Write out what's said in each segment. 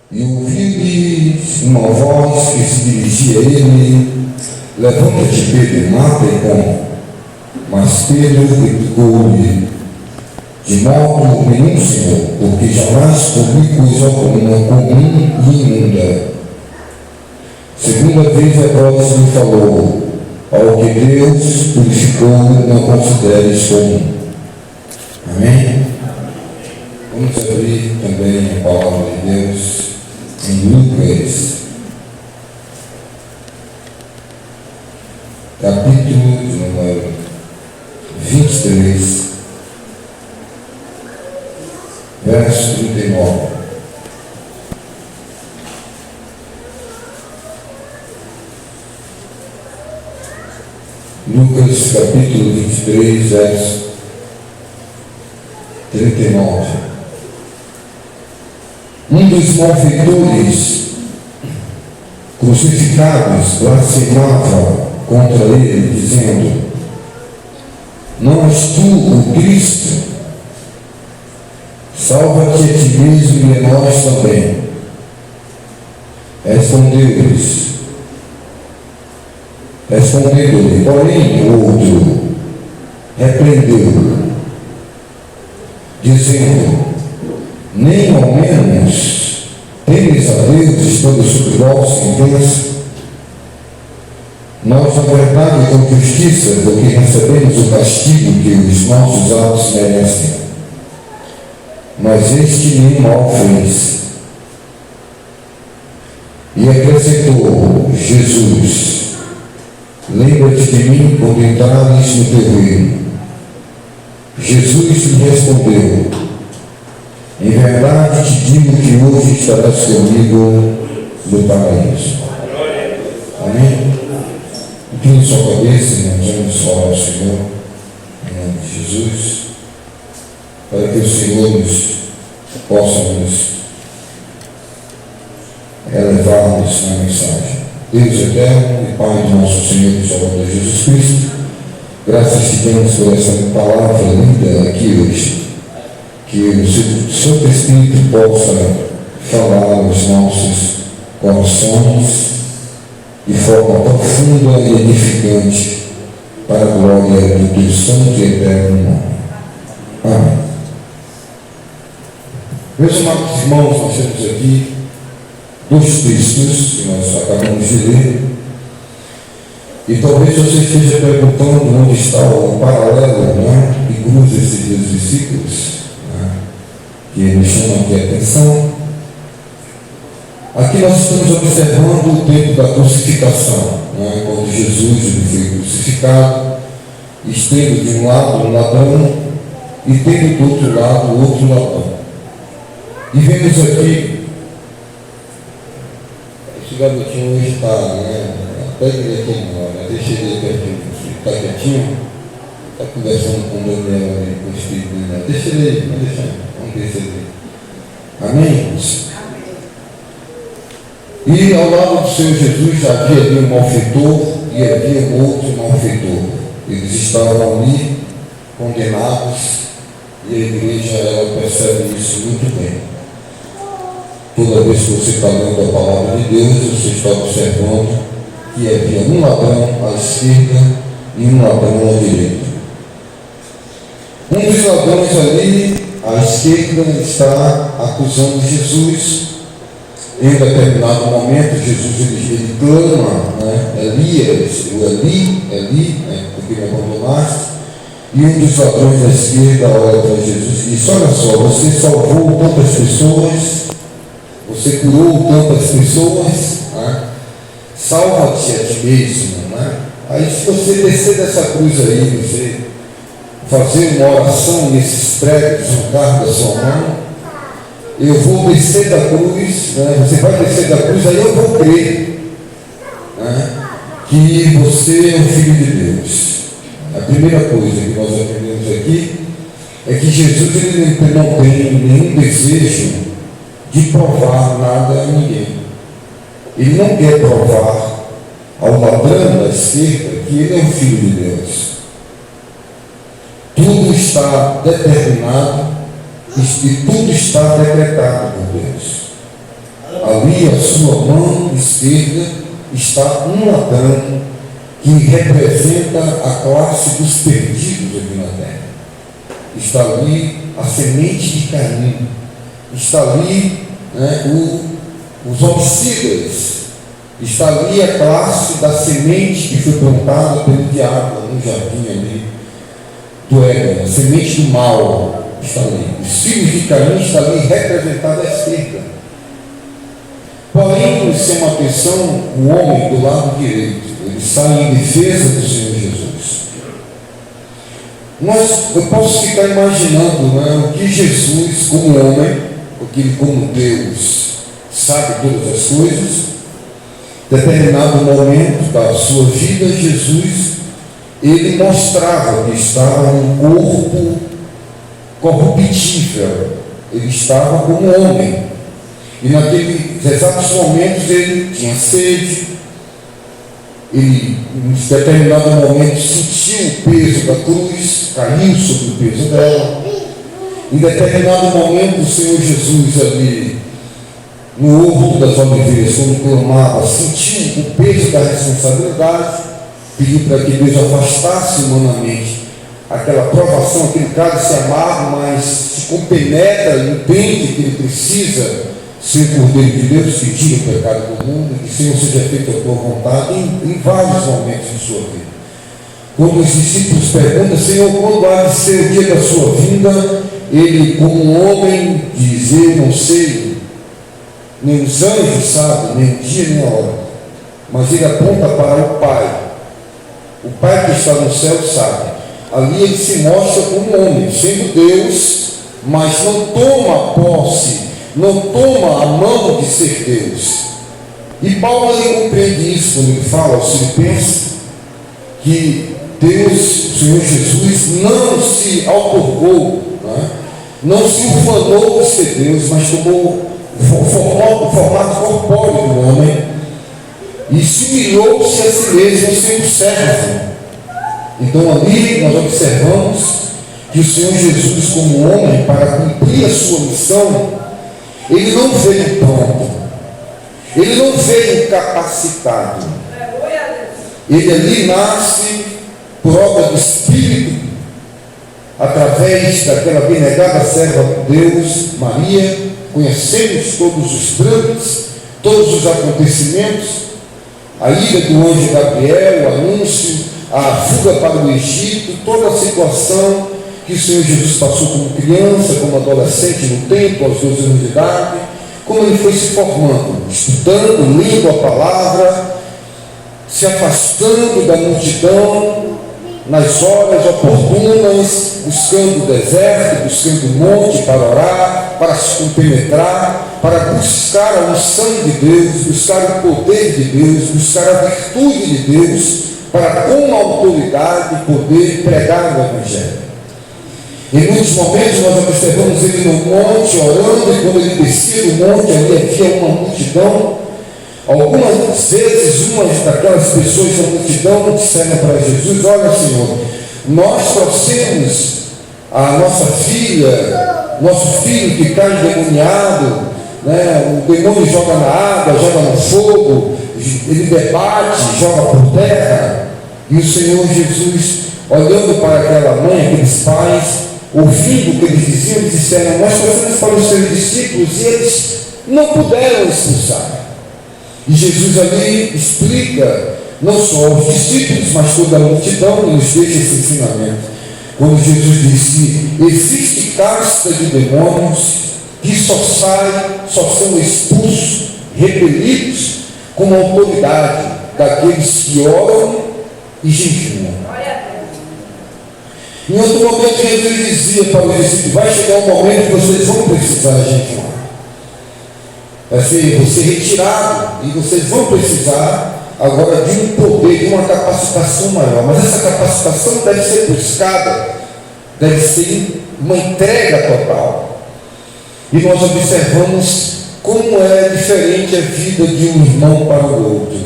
E ouviu-lhes uma voz que se dirigia a ele: levanta-te, Pedro, mata e come. Mas Pedro replicou-lhe: de modo nenhum, Senhor, porque jamais comi coisa alguma comum e imunda. Segunda vez a voz lhe falou: ao que Deus purificou, não consideres comum. Amém? Vamos abrir também a palavra de Deus em Lucas, capítulo número 23, verso 39. Lucas, capítulo 23, verso 39. Um dos malfeitores crucificados blasfemava contra ele, dizendo: não és tu o Cristo? Salva-te a ti mesmo e a nós também. Respondeu-lhe, porém, o outro repreendeu-o, dizendo: nem ao menos temes a Deus estando sobre vossa sentença? Nós, na verdade, com justiça, porque recebemos o castigo que os nossos atos merecem. Mas este nem mal fez. E acrescentou Jesus: lembra-te de mim quando entrares no teu reino. Jesus lhe respondeu: em verdade te digo que hoje estarás comigo no paraíso. Amém? Incline sua cabeça e vamos falar ao Senhor, em nome de Jesus, para que o Senhor possa nos elevar-nos na mensagem. Deus eterno e Pai do nosso Senhor e Salvador Jesus Cristo, graças te damos por essa palavra linda aqui hoje. Que o Santo Espírito possa falar aos nossos corações de forma profunda e edificante para a glória do teu santo e eterno nome. Amém. Meus amados irmãos, nós temos aqui dois textos que nós acabamos de ler, e talvez você esteja perguntando onde está o paralelo, né, que cruza esses dois versículos, que me chama aqui a atenção. Aqui nós estamos observando o tempo da crucificação, né, quando Jesus foi crucificado, esteve de um lado um ladrão e tendo do outro lado o outro ladrão. E vemos aqui, esse garotinho hoje está, né, até que ele aqui não, né, deixa ele pertinho, está quietinho, está conversando com o Daniel ali, com o Espírito de Deus. Deixa ele aí, vamos deixar, vamos perceber. Amém? E ao lado do Senhor Jesus havia ali um malfeitor e havia um outro malfeitor. Eles estavam ali condenados e a igreja ela percebe isso muito bem. Toda vez que você está lendo a palavra de Deus, você está observando que havia um ladrão à esquerda e um ladrão à direita. Um dos ladrões ali à esquerda está acusando Jesus. Em determinado momento, Jesus ele clama, né, Elias, o Eli, né, porque me abandonaste. E um dos ladrões da esquerda olha para Jesus e diz: olha só, você salvou tantas pessoas, você curou tantas pessoas, né? Salva-te a ti mesmo. Né? Aí, se você descer dessa cruz aí, você fazer uma oração nesses pregos no carro da sua mão, eu vou descer da cruz, né? Você vai descer da cruz, aí eu vou crer, né, que você é o Filho de Deus. A primeira coisa que nós aprendemos aqui é que Jesus ele não tem nenhum desejo de provar nada a ninguém. Ele não quer provar ao ladrão da esquerda que ele é o Filho de Deus. Tudo está determinado e tudo está decretado por Deus. ali, à sua mão esquerda, está um ladrão que representa a classe dos perdidos aqui na terra. Está ali a semente de Caim, está ali, né, os homicidas, está ali a classe da semente que foi plantada pelo diabo no jardim ali do Éden, a semente do mal está ali. Os filhos de Caim está ali representado à esquerda. Porém, nos chama a atenção o homem do lado direito. Ele sai em defesa do Senhor Jesus. Eu posso ficar imaginando, né, o que Jesus, como homem, porque ele, como Deus, sabe todas as coisas, em determinado momento da sua vida, Jesus, ele mostrava que estava um corpo corruptível. Ele estava como homem. E naqueles exatos momentos ele tinha sede. Ele, em determinado momento, sentiu o peso da cruz, caiu sobre o peso dela. Em determinado momento, o Senhor Jesus ali, no Horto das Oliveiras, quando clamava, sentiu o peso da responsabilidade, pediu para que Deus afastasse humanamente aquela provação, aquele cálice amargo, mas se compenetra e entende que ele precisa ser o Cordeiro de Deus que tira o pecado do mundo, e que o Senhor seja feito a tua vontade em vários momentos de sua vida. Quando os discípulos perguntam, Senhor, quando há de ser o dia da sua vinda? Ele, como um homem, diz, eu não sei, nem os anjos sabem, nem o dia nem a hora, mas ele aponta para o Pai. O Pai que está no céu sabe. Ali ele se mostra como homem, sendo Deus, mas não toma posse, não toma a mão de ser Deus. E Paulo ele compreende isso quando ele fala aos Filipenses que Deus, o Senhor Jesus, não se outorgou, não se ufanou de ser Deus, mas tomou o formato corpóreo do homem e se humilhou-se a si mesmo, sendo servo. Então ali nós observamos que o Senhor Jesus, como homem, para cumprir a sua missão, ele não veio pronto, ele não veio capacitado, ele ali nasce por obra do Espírito, através daquela abnegada serva de Deus, Maria. Conhecemos todos os trâmites, todos os acontecimentos, a ida do anjo Gabriel, o anúncio, a fuga para o Egito, toda a situação que o Senhor Jesus passou como criança, como adolescente no templo, aos 12 anos de idade, como ele foi se formando, estudando, lendo a palavra, se afastando da multidão, nas horas oportunas, buscando o deserto, buscando o monte para orar, para se compenetrar, para buscar a unção de Deus, buscar o poder de Deus, buscar a virtude de Deus, para com autoridade poder pregar o Evangelho. Em muitos momentos nós observamos ele no monte orando, e quando ele descia do monte, ali havia uma multidão. Algumas vezes, umas daquelas pessoas da multidão disseram para Jesus: olha, Senhor, nós trouxemos a nossa filha, nosso filho que cai endemoniado, né? O demônio joga na água, joga no fogo, ele debate, joga por terra. E o Senhor Jesus, olhando para aquela mãe, aqueles pais, ouvindo o que eles diziam, eles disseram: nós trouxemos para os seus discípulos e eles não puderam expulsar. E Jesus ali explica, não só aos discípulos, mas toda a multidão, e nos deixa esse ensinamento. Quando Jesus disse: existe casta de demônios que só são expulsos, repelidos, com a autoridade daqueles que oram e jejuam. Em outro momento, Jesus dizia para os discípulos: vai chegar um momento que vocês vão precisar jejuar. Vai ser você retirado e vocês vão precisar agora de um poder, de uma capacitação maior. Mas essa capacitação deve ser buscada, deve ser uma entrega total. E nós observamos como é diferente a vida de um irmão para o outro.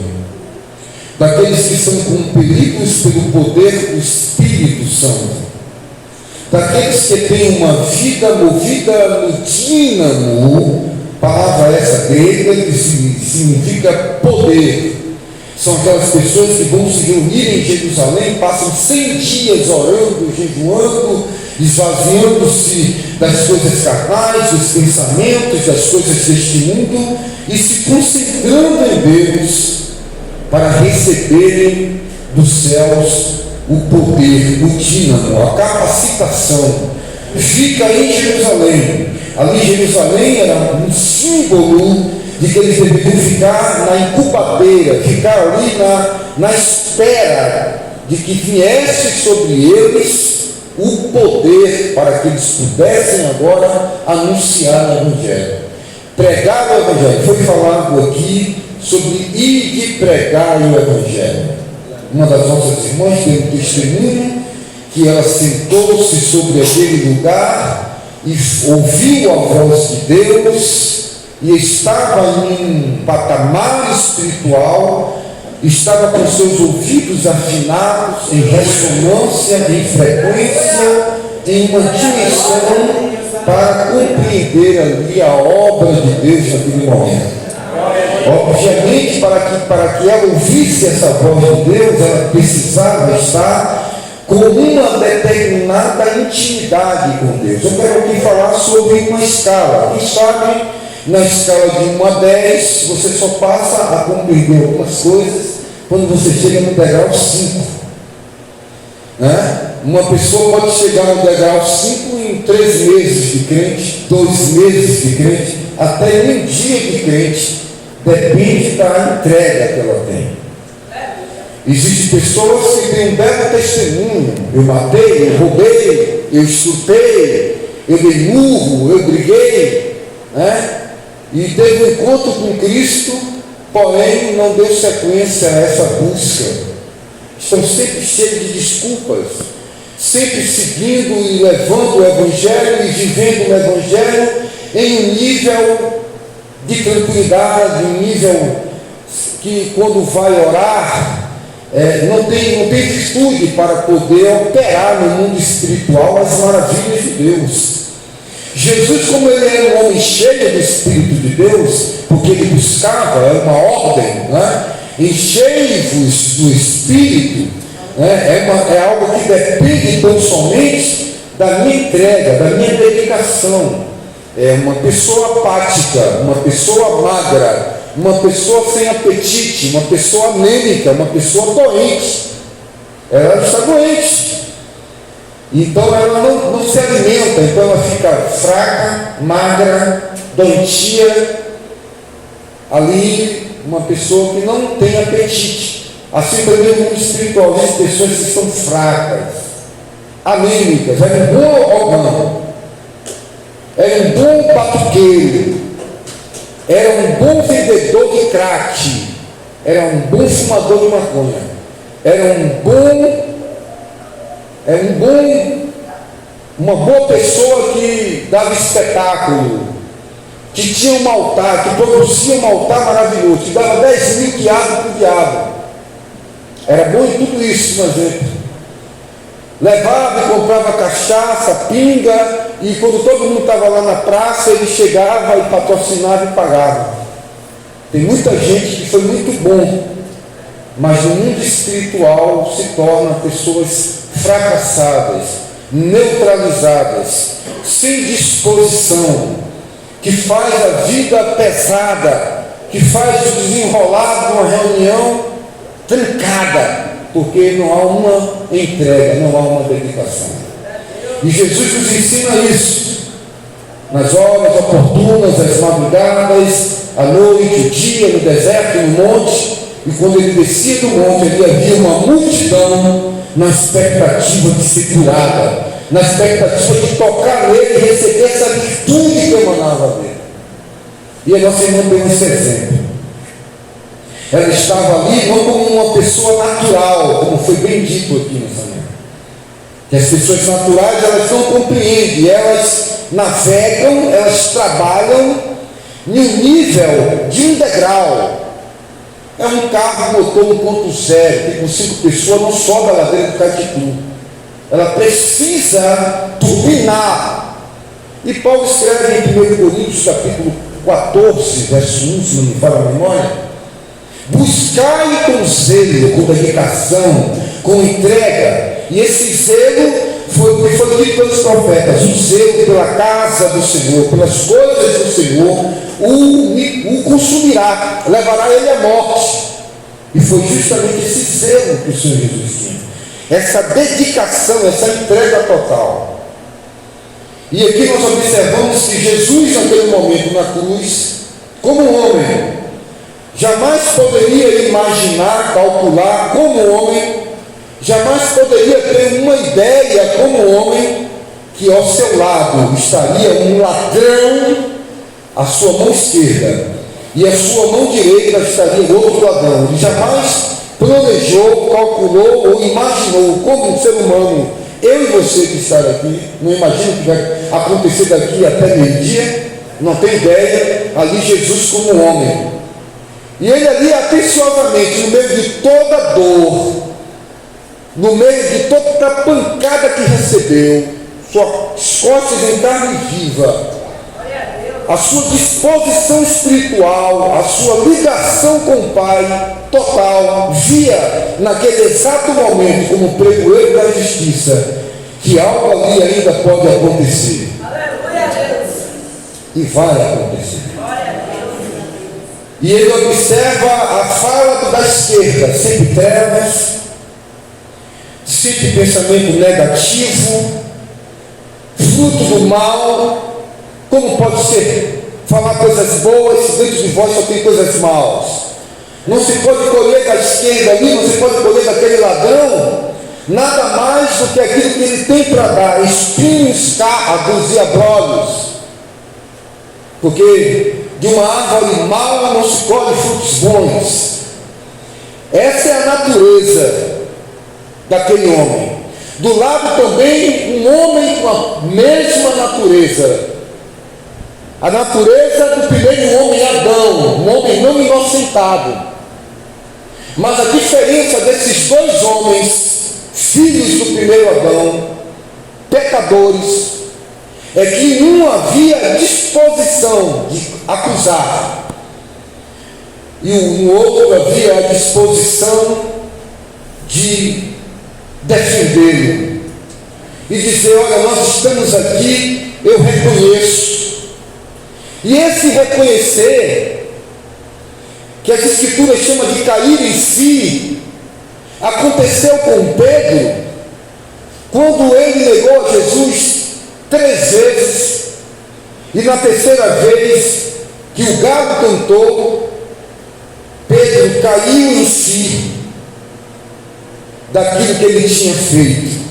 Daqueles que são compelidos pelo poder do Espírito Santo. Daqueles que têm uma vida movida no dínamo palavra essa grega que significa poder. São aquelas pessoas que vão se reunir em Jerusalém, passam 100 dias orando, jejuando, esvaziando-se das coisas carnais, dos pensamentos, das coisas deste mundo e se concentrando em Deus para receberem dos céus o poder, o dínamo, a capacitação. Fica em Jerusalém. Ali Jerusalém era um símbolo de que eles deveriam ficar na incubadeira, ficar ali na espera de que viesse sobre eles o poder para que eles pudessem agora anunciar o Evangelho, pregar o Evangelho. Foi falado aqui sobre ir de pregar o Evangelho. Uma das nossas irmãs tem um testemunho que ela sentou-se sobre aquele lugar e ouviu a voz de Deus e estava em um patamar espiritual, estava com seus ouvidos afinados, em ressonância, em frequência, em uma dimensão para compreender ali a obra de Deus naquele momento. Obviamente, para que ela ouvisse essa voz de Deus, ela precisava estar com uma determinada intimidade com Deus. Eu quero aqui falar sobre uma escala. Quem sabe, na escala de 1 a 10, você só passa a compreender algumas coisas quando você chega no degrau 5. Né? Uma pessoa pode chegar no degrau 5 em 3 meses de crente, 2 meses de crente, até um dia de crente. Depende da entrega que ela tem. Existem pessoas que têm um belo testemunho. Eu matei, eu roubei, eu insultei, eu dei murro, eu briguei, né? E teve um encontro com Cristo, porém não deu sequência a essa busca. Estão sempre cheios de desculpas, sempre seguindo e levando o Evangelho e vivendo o Evangelho em um nível de tranquilidade, um nível que quando vai orar, não tem virtude para poder operar no mundo espiritual as maravilhas de Deus. Jesus, como ele era um homem cheio do Espírito de Deus, porque ele buscava, era uma ordem, né? Enchei-vos do Espírito, né? É algo que depende tão somente da minha entrega, da minha dedicação. É uma pessoa apática, uma pessoa magra, uma pessoa sem apetite, uma pessoa anêmica, uma pessoa doente. Ela está doente. Então ela não se alimenta, então ela fica fraca, magra, doentia. Ali, uma pessoa que não tem apetite. Assim também no mundo espiritual, existem pessoas que são fracas, anêmicas, é um bom órgão. Era um bom batuqueiro, era um bom vendedor de crack, era um bom fumador de maconha, uma boa pessoa que dava espetáculo, que tinha um altar, que produzia um altar maravilhoso, que dava 10.000 quiabos para o diabo. Era bom em tudo isso, por exemplo. Levava e comprava cachaça, pinga, e quando todo mundo estava lá na praça, ele chegava e patrocinava e pagava. Tem muita gente que foi muito bom, mas no mundo espiritual se torna pessoas fracassadas, neutralizadas, sem disposição, que faz a vida pesada, que faz o desenrolar de uma reunião trancada, porque não há uma entrega, não há uma dedicação. E Jesus nos ensina isso, nas horas oportunas, as madrugadas, à noite, o dia, no deserto, no monte. E quando ele descia do monte, ali havia uma multidão na expectativa de ser curada, na expectativa de tocar nele e receber essa virtude que emanava dele. E a nossa irmã deu esse exemplo. Ela estava ali não como uma pessoa natural, como foi bem dito aqui nessa manhã. Que as pessoas naturais, elas não compreendem, elas navegam, elas trabalham em um nível de um degrau. É um carro motor 1.0, que com 5 pessoas não sobe a ladeira do Catitu. Ela precisa turbinar. E Paulo escreve em 1 Coríntios capítulo 14, verso 1, se não me falha a memória. Buscai com zelo, com dedicação, com entrega. E esse zelo foi o que foi dito pelos profetas: o zelo pela casa do Senhor, pelas coisas do Senhor, o consumirá, levará ele à morte. E foi justamente esse zelo que o Senhor Jesus tinha, essa dedicação, essa entrega total. E aqui nós observamos que Jesus, naquele momento na cruz, como homem, jamais poderia imaginar, calcular como homem, jamais poderia ter uma ideia como homem, que ao seu lado estaria um ladrão à sua mão esquerda, e a sua mão direita estaria o outro ladrão. Ele jamais planejou, calculou ou imaginou como um ser humano, eu e você que está aqui, não imagino que vai acontecer daqui até meio-dia, não tem ideia, ali Jesus como homem. E ele ali atenciosamente, no meio de toda dor, no meio de toda a pancada que recebeu, suas costas em carne viva, a sua disposição espiritual, a sua ligação com o Pai total, via naquele exato momento, como pregoeiro da justiça, que algo ali ainda pode acontecer. Aleluia, Deus. E vai acontecer. E ele observa a fala da esquerda, sempre trevas, sempre pensamento negativo, fruto do mal. Como pode ser falar coisas boas se dentro de vós só tem coisas maus? Não se pode colher da esquerda ali, não se pode colher daquele ladrão nada mais do que aquilo que ele tem para dar: espinhos, cardos e abrolhos. Porque de uma árvore mal não se colhe frutos bons. Essa é a natureza daquele homem. Do lado também um homem com a mesma natureza, a natureza do primeiro homem, Adão, um homem não inocentado. Mas a diferença desses dois homens, filhos do primeiro Adão, pecadores, é que em um havia disposição de acusar, e no outro havia a disposição de defendê-lo e dizer: olha, nós estamos aqui, eu reconheço. E esse reconhecer, que as Escrituras chamam de cair em si, aconteceu com Pedro, quando ele negou a Jesus 3 vezes, e na terceira vez que o galo cantou, Pedro caiu em si daquilo que ele tinha feito.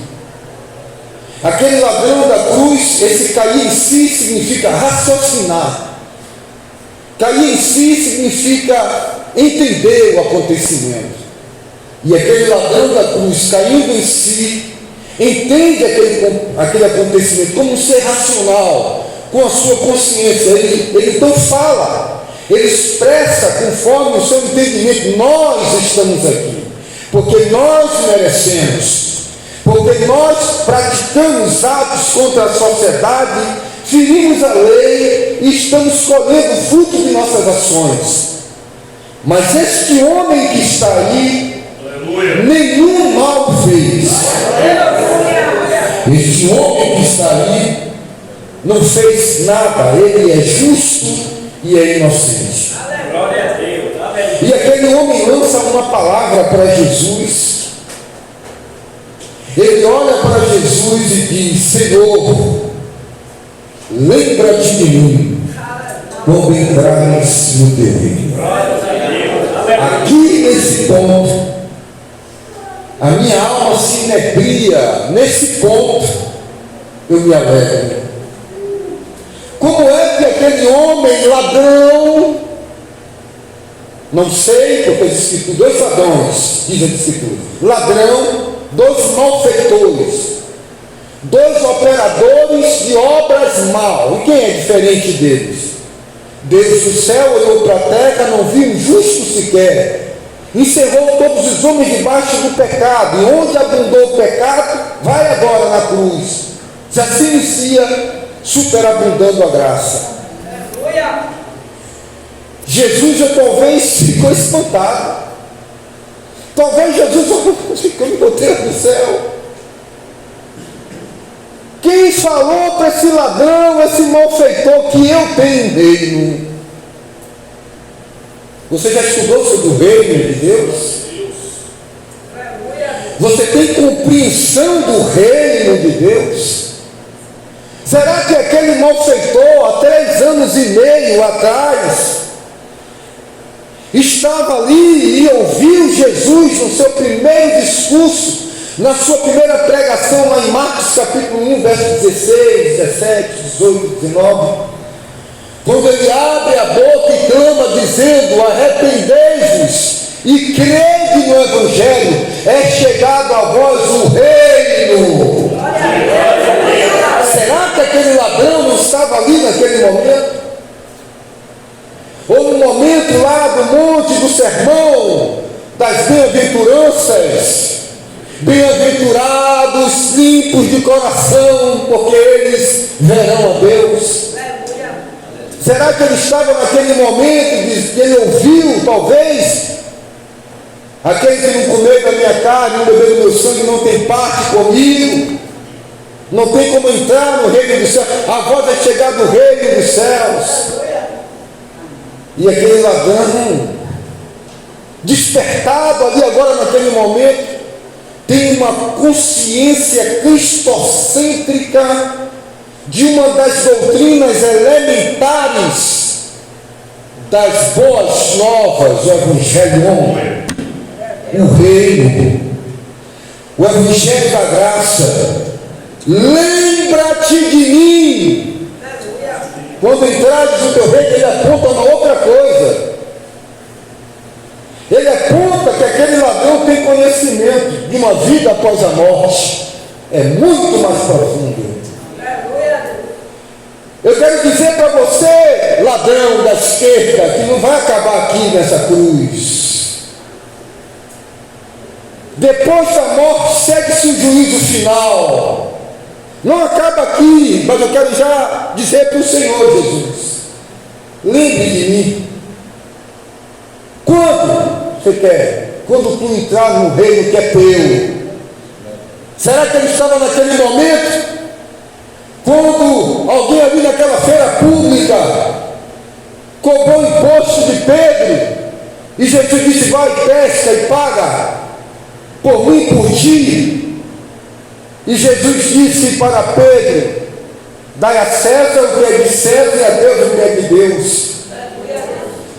Aquele ladrão da cruz, esse cair em si significa raciocinar. Cair em si significa entender o acontecimento. E aquele ladrão da cruz, caindo em si, entende aquele acontecimento como um ser racional, com a sua consciência. Ele então fala, ele expressa conforme o seu entendimento: nós estamos aqui porque nós merecemos, porque nós praticamos atos contra a sociedade, ferimos a lei e estamos colhendo o fruto de nossas ações. Mas este homem que está aí, aleluia, nenhum mal fez. Este homem que está aí não fez nada, ele é justo e é inocente. Glória a Deus. E aquele homem lança uma palavra para Jesus. Ele olha para Jesus e diz: Senhor, lembra-te de mim quando entrares no teu reino. Aqui nesse ponto, a minha alma se inebria. Nesse ponto eu me alegro. Como é que aquele homem ladrão, não sei, porque diz que 2 ladrões, diz a Escritura, ladrão, 2 malfeitores, 2 operadores de obras mal. E quem é diferente deles? Deus do céu olhou para a terra, não viu um justo sequer, encerrou todos os homens debaixo do pecado, e onde abundou o pecado, vai agora na cruz, já se inicia superabundando a graça. Jesus talvez ficou espantado. Talvez Jesus ficou, meu Deus do céu. Quem falou para esse ladrão, esse malfeitor, que eu tenho um reino? Você já estudou sobre o reino de Deus? Você tem compreensão do reino de Deus? Será que aquele malfeitor, há 3 anos e meio atrás, estava ali e ouviu Jesus no seu primeiro discurso, na sua primeira pregação, lá em Marcos capítulo 1, verso 16, 17, 18, 19, quando ele abre a boca e clama dizendo: arrependei-vos e crede no Evangelho, é chegado a vós o reino. Será que aquele ladrão não estava ali naquele momento? Ou no momento lá do monte do sermão, das bem-aventuranças? Bem-aventurados, limpos de coração, porque eles verão a Deus. Será que ele estava naquele momento que ele ouviu, talvez, aquele que não comeu da minha carne, não bebeu do meu sangue, não tem parte comigo, não tem como entrar no reino dos céus, a voz é chegar do reino dos céus? E aquele ladrão, despertado ali agora naquele momento, tem uma consciência cristocêntrica de uma das doutrinas elementares das boas novas, o Evangelho, o reino, o Evangelho da graça. Lembra-te de mim. Quando entrares no teu reino, ele aponta uma outra coisa. Ele aponta que aquele ladrão tem conhecimento de uma vida após a morte. É muito mais profundo. Eu quero dizer para você, ladrão da esquerda, que não vai acabar aqui nessa cruz. Depois da morte, segue-se o juízo final. Não acaba aqui, mas eu quero já dizer para o Senhor Jesus: lembre de mim. Quando você quer? Quando tu entrar no reino que é teu. Será que ele estava naquele momento? Quando alguém ali naquela feira pública cobrou o imposto de Pedro, e Jesus disse: vai, pesca e paga por mim, por ti. E Jesus disse para Pedro: dai a César o que é de César e a Deus o que é de Deus.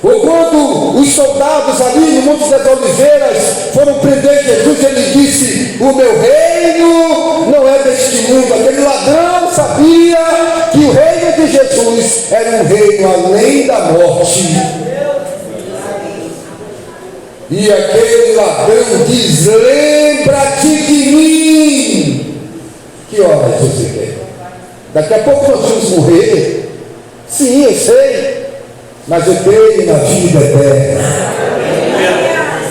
Ou quando os soldados ali no Monte das Oliveiras foram prender Jesus, ele disse: o meu reino não é deste mundo. Aquele ladrão sabia que o reino de Jesus era um reino além da morte. E aquele ladrão diz: lembra-te de mim. Que horas você quer? Daqui a pouco nós vamos morrer. Sim, eu sei, mas eu creio na vida eterna.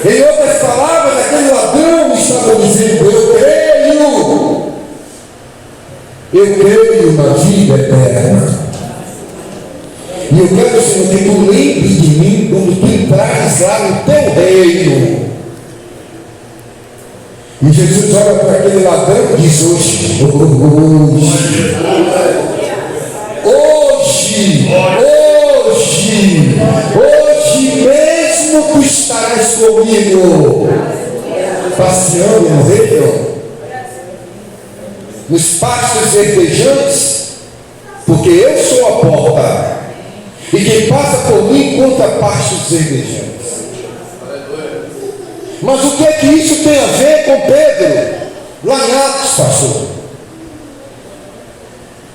Em outras palavras, aquele ladrão estava dizendo: eu creio na vida eterna. E eu quero, Senhor, que tu lembre de mim quando tu entrares lá no teu reino. E Jesus olha para aquele ladrão e diz: hoje mesmo tu estarás comigo, passeando no reino, nos pastos verdejantes, porque eu sou a porta, e quem passa por mim encontra pastos verdejantes. Mas o que é que isso tem a ver com Pedro? Lá em Atos, pastor,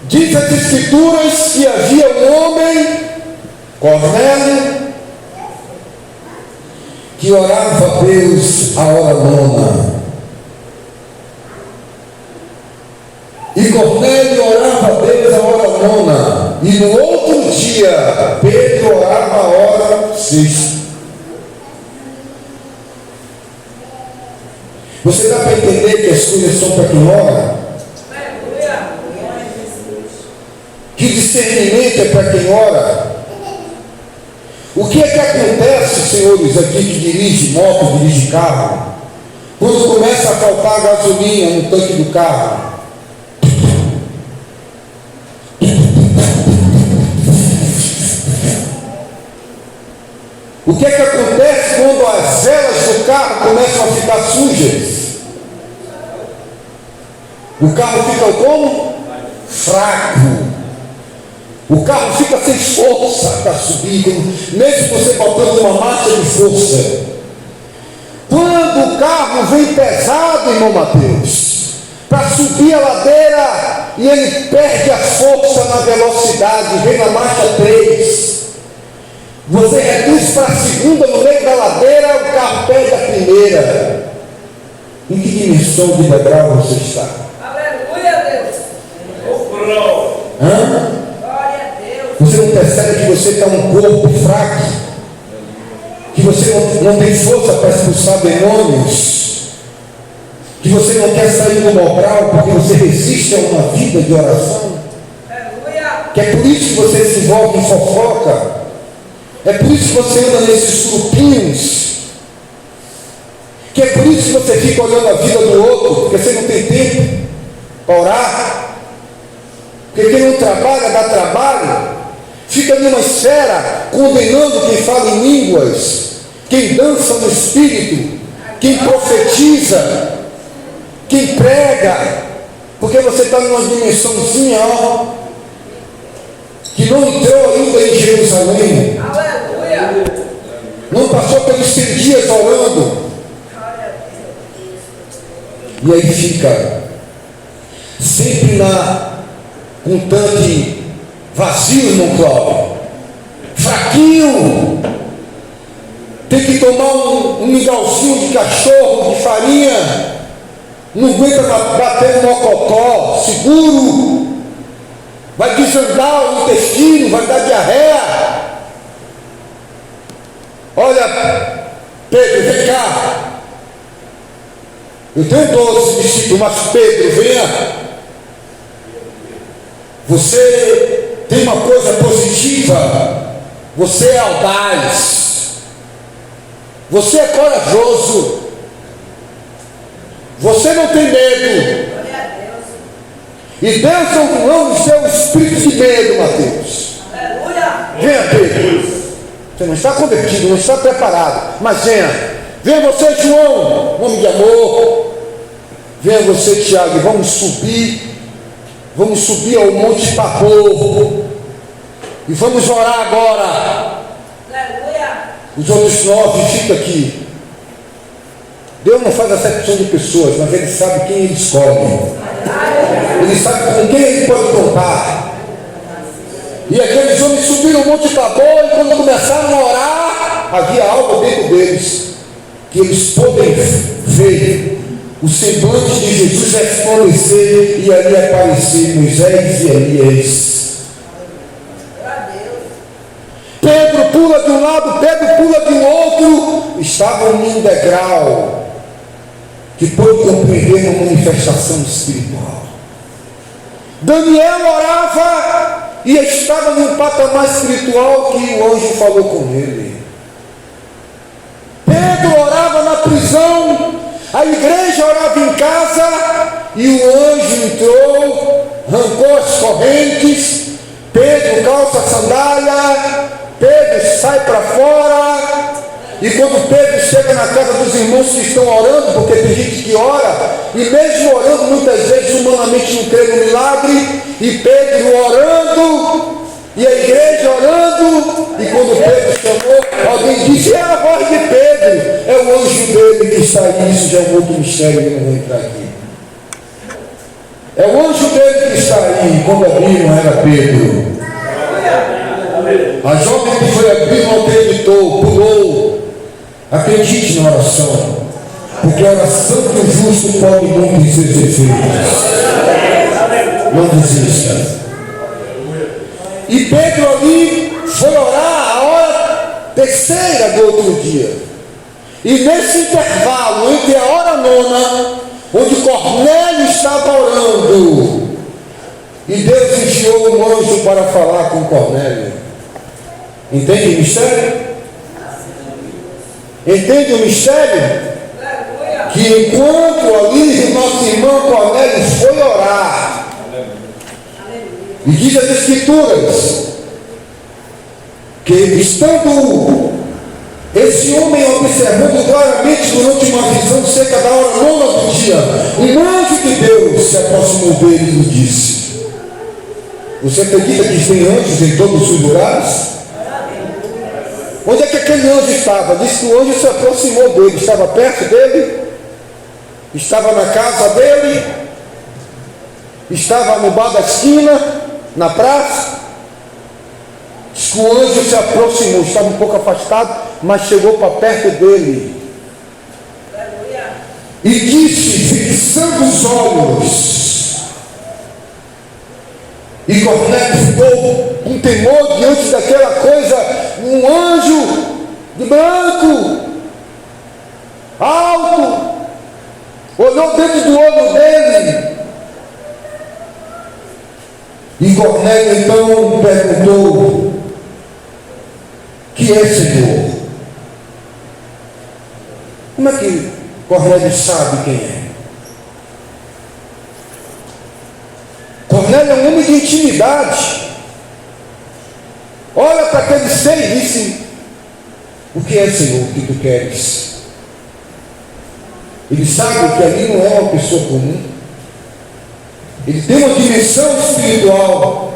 diz as Escrituras que havia um homem, Cornélio, que orava a Deus a hora nona. E Cornélio orava a Deus a hora nona. E no outro dia, Pedro orava a hora sexta. Você dá para entender que as coisas são para quem ora? Que discernimento é para quem ora? O que é que acontece, senhores aqui que dirigem moto, dirigem carro, quando começa a faltar gasolina no tanque do carro? O que é que acontece quando as velas do carro começam a ficar sujas? O carro fica como? Fraco. O carro fica sem força para subir, mesmo você botando uma marcha de força. Quando o carro vem pesado, irmão Mateus, para subir a ladeira, e ele perde a força na velocidade, vem na marcha 3, você reduz para a segunda no meio da ladeira, o carro perde a primeira. Em que dimensão de degrau você está? Aleluia, Deus. Hã? Glória a Deus. Você não percebe que você está um corpo fraco? Que você não tem força para expulsar demônios? Que você não quer sair do mobral porque você resiste a uma vida de oração? Aleluia. Que é por isso que você se envolve em fofoca? É por isso que você anda nesses grupinhos? Que é por isso que você fica olhando a vida do outro, porque você não tem tempo para orar? Porque quem não trabalha, dá trabalho, fica numa esfera condenando quem fala em línguas, quem dança no espírito, quem profetiza, quem prega, porque você está numa dimensãozinha, ó, que não entrou ainda em Jerusalém, Aleluia. não passou pelos 100 dias orando, e aí fica sempre com um tanque vazio, irmão Cláudio, fraquinho, tem que tomar um mingauzinho de cachorro, de farinha, não aguenta bater no mocotó, seguro, vai desandar o intestino, vai dar diarreia. Olha, Pedro, vem cá. Eu tenho 12 discípulos, mas Pedro, venha. Você tem uma coisa positiva. Você é audaz. Você é corajoso. Você não tem medo. Glória a Deus. E Deus não nos deu o espírito de medo, Mateus. Aleluia. Venha, Pedro. Você não está convertido, não está preparado. Mas venha. Venha você, João, homem de amor. Venha você, Tiago, vamos subir ao Monte Tabor. E vamos orar agora. Aleluia. Os outros 9 ficam aqui. Deus não faz acepção de pessoas, mas Ele sabe quem Ele escolhe. Ele sabe com quem Ele pode contar. E aqueles homens subiram o Monte Tabor, e quando começaram a orar, havia algo dentro deles, que eles podem ver o semblante de Jesus resplandecer, e ali aparecer Moisés e Elias. Pedro pula de um lado, Pedro pula de um outro. Estavam em um degrau que pôde compreender uma manifestação espiritual. Daniel orava e estava num patamar espiritual que o anjo falou com ele. Pedro orava na prisão, a igreja orava em casa, e o anjo entrou, arrancou as correntes. Pedro calça a sandália, Pedro sai para fora, e quando Pedro chega na casa dos irmãos que estão orando, porque tem gente que ora, e mesmo orando muitas vezes humanamente não crê no milagre, e Pedro orando, e a igreja orando, e quando Pedro chamou, alguém disse: é a voz de Pedro, é o anjo dele que está aí. Isso já é um outro mistério, eu não vou entrar aqui. É o anjo dele que está aí. Quando abriram, era Pedro. A jovem que foi abrir não acreditou, pulou. Acredite na oração, porque a oração do justo pode muito ser efeitos. Não desista. E Pedro ali foi orar a hora terceira do outro dia. E nesse intervalo entre a hora nona, onde Cornélio estava orando, e Deus enviou um anjo para falar com Cornélio. Entende o mistério? Entende o mistério? Aleluia. Que enquanto ali o nosso irmão Cornélio foi orar, e diz as Escrituras, que estando esse homem observando claramente durante uma visão cerca da hora 9 do dia, um anjo de Deus se aproximou dele e lhe disse: você acredita que tem anjos em todos os lugares? Onde é que aquele anjo estava? Diz que o anjo se aproximou dele, estava perto dele, estava na casa dele, estava no bar da esquina, na praça. Diz que o anjo se aproximou, estava um pouco afastado, mas chegou para perto dele. Aleluia. E disse, fixando os olhos. E Cornélio ficou com temor diante daquela coisa. Um anjo de branco, alto, olhou dentro do olho dele. E Cornélio então perguntou: que é, Senhor? Como é que Cornélio sabe quem é? Cornélio é um homem de intimidade. Olha para aquele ser e disse: o que é, Senhor, que tu queres? Ele sabe que ali não é uma pessoa comum. Ele tem uma dimensão espiritual.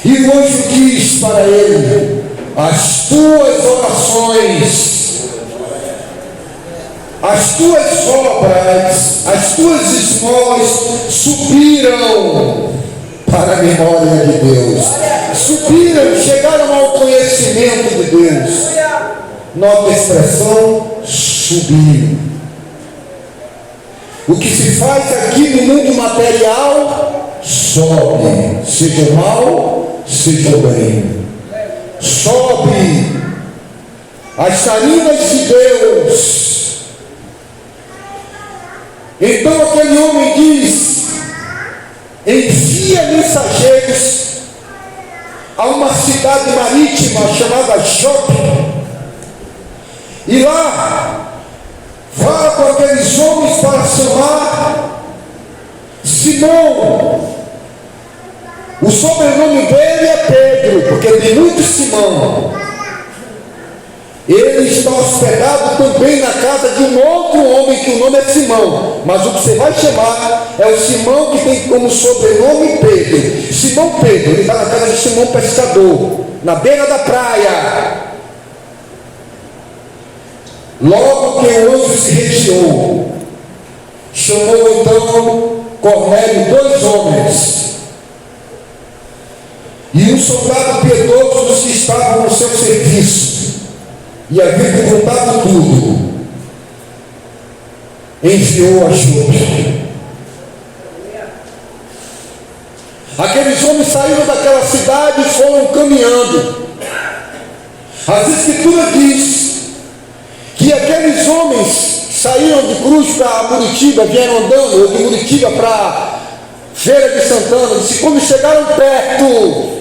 E o anjo diz para ele: as tuas orações, as tuas obras, as tuas esmolas subiram para a memória de Deus. Subiram, chegaram ao conhecimento de Deus. Nota a expressão subir. O que se faz aqui no mundo material sobe, seja o mal, seja o bem. Sobe as tarimas de Deus. Então aquele homem diz: envia mensageiros a uma cidade marítima chamada Jope, e lá fala com aqueles homens para chamar Simão. O sobrenome dele é Pedro, porque tem muito Simão. Ele está hospedado também na casa de um outro homem que o nome é Simão, mas o que você vai chamar é o Simão que tem como sobrenome Pedro. Simão Pedro, ele está na casa de Simão Pescador, na beira da praia. Logo que o anjo se retirou, chamou então Cornélio 2 homens e um soldado piedoso dos que estavam no seu serviço, e havia contado tudo, enviou a Jope. Aqueles homens saíram daquela cidade e foram caminhando. As Escrituras diz que aqueles homens saíram de Cruz para Muritiba, vieram andando, ou de Muritiba para Feira de Santana. Disse, quando chegaram perto,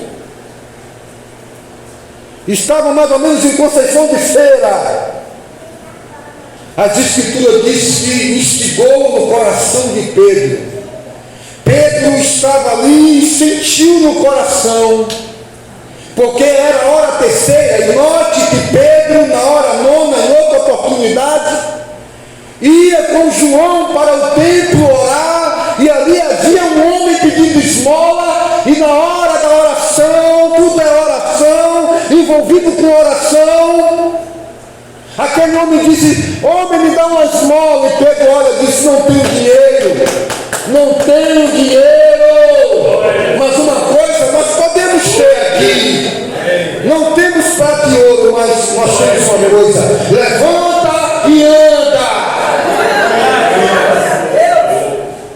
estavam mais ou menos em Conceição de Feira. As Escrituras diz que instigou no coração de Pedro. Pedro estava ali e sentiu no coração, porque era a hora terceira, e note que Pedro, na hora nona, em outra oportunidade, ia com João para o templo orar, e ali havia um homem pedindo esmola, e na hora da oração, tudo é oração, envolvido com oração, aquele homem disse: homem, me dá uma esmola. E Pedro olha e disse: não tenho dinheiro, não tenho dinheiro, mas uma coisa nós podemos ter aqui, não temos prata e ouro, mas nós temos uma coisa: levanta e anda.